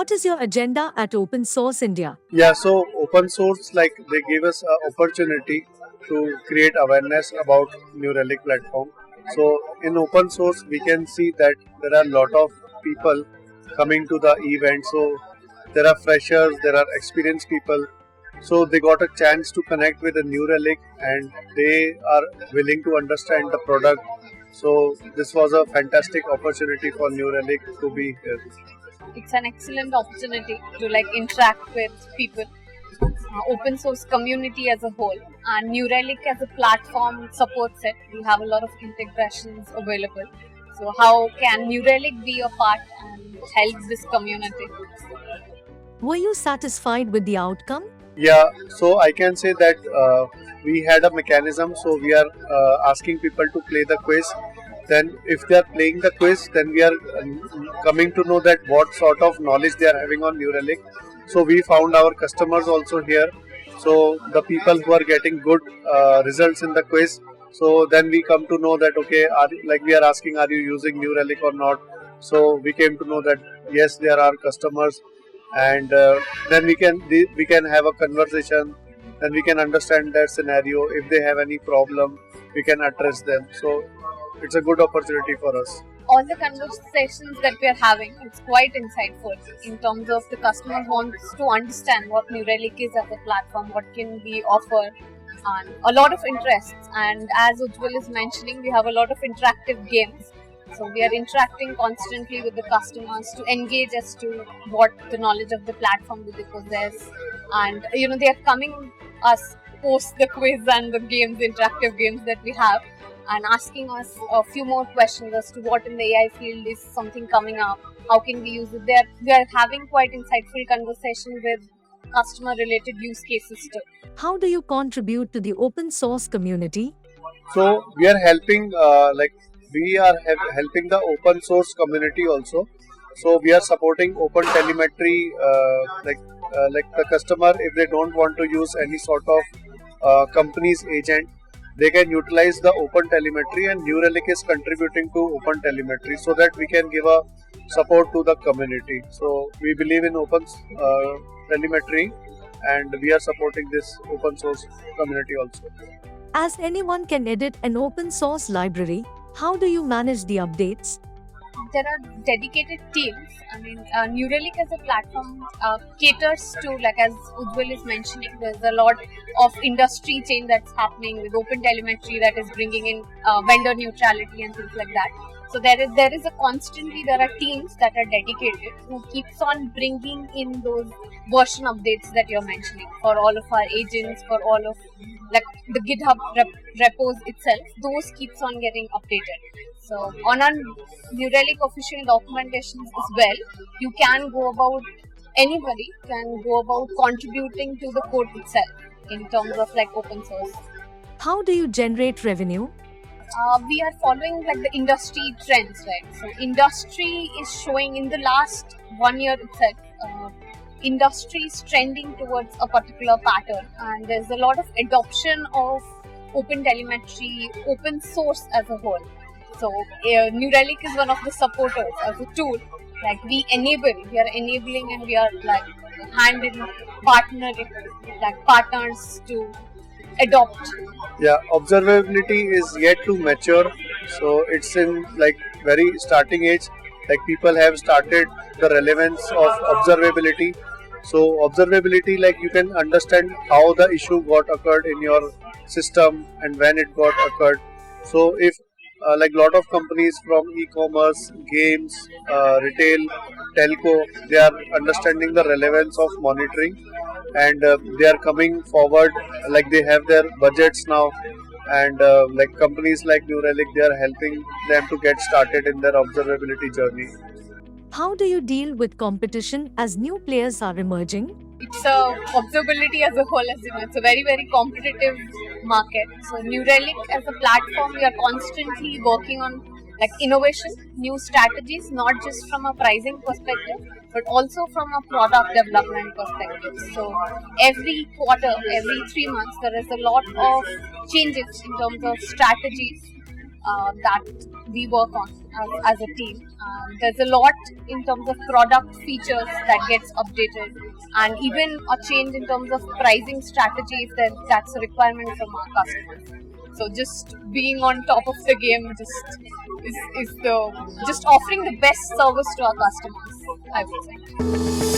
What is your agenda at Open Source India? Yeah, so open source, like they gave us an opportunity to create awareness about New Relic platform. So in open source, we can see that there are a lot of people coming to the event. So there are freshers, there are experienced people. So they got a chance to connect with a New Relic, and they are willing to understand the product. So this was a fantastic opportunity for New Relic to be here. It's an excellent opportunity to interact with people, open source community as a whole, and New Relic as a platform supports it. We have a lot of integrations available. So how can New Relic be a part and help this community? Were you satisfied with the outcome? Yeah, so I can say that we had a mechanism. So we are asking people to play the quiz. Then, if they are playing the quiz, then we are coming to know that what sort of knowledge they are having on New Relic. So we found our customers also here. So the people who are getting good results in the quiz. So then we come to know that okay, we are asking, are you using New Relic or not? So we came to know that yes, they are our customers, and then we can have a conversation. Then we can understand their scenario. If they have any problem, we can address them. So it's a good opportunity for us. All the conversations that we are having, it's quite insightful in terms of the customer wants to understand what New Relic is as a platform, what can we offer, and a lot of interests. And as Ujjwal is mentioning, we have a lot of interactive games. So we are interacting constantly with the customers to engage as to what the knowledge of the platform do they possess, and they are coming us post the quiz and the games, interactive games that we have, and asking us a few more questions as to what in the AI field is something coming up, how can we use it. They are having quite insightful conversation with customer related use cases too. How do you contribute to the open source community? So we are helping, helping the open source community also. So we are supporting Open Telemetry, like the customer, if they don't want to use any sort of company's agent, they can utilize the Open Telemetry, and New Relic is contributing to Open Telemetry so that we can give a support to the community. So we believe in Open Telemetry, and we are supporting this open source community also. As anyone can edit an open source library, how do you manage the updates? There are dedicated teams. New Relic as a platform caters to, as Ujjwal is mentioning, there's a lot of industry change that's happening with Open Telemetry that is bringing in vendor neutrality and things like that. So there is there are teams that are dedicated who keeps on bringing in those version updates that you're mentioning for all of our agents, for all of the GitHub repos itself. Those keeps on getting updated. So on our New Relic official documentations as well, you can go about, anybody can go about contributing to the code itself in terms of open source. How do you generate revenue? We are following the industry trends, right? So industry is showing in the last 1 year itself, industry is trending towards a particular pattern, and there's a lot of adoption of Open Telemetry, open source as a whole. So New Relic is one of the supporters as a tool. We are enabling, and we are hand in partnering partners to adopt. Yeah, observability is yet to mature, so it's in very starting age. People have started the relevance of observability. So observability, you can understand how the issue got occurred in your system and when it got occurred. So if lot of companies from e-commerce, games, retail, telco, they are understanding the relevance of monitoring, and they are coming forward. They have their budgets now, and companies like New Relic, they are helping them to get started in their observability journey. How do you deal with competition as new players are emerging? It's observability as a whole, as you know, it's a very, very competitive market. So New Relic as a platform, we are constantly working on innovation, new strategies, not just from a pricing perspective, but also from a product development perspective. So every quarter, every 3 months, there is a lot of changes in terms of strategies that we work on as a team. There's a lot in terms of product features that gets updated, and even a change in terms of pricing strategy if that's a requirement from our customers. So just being on top of the game just offering the best service to our customers, I would say.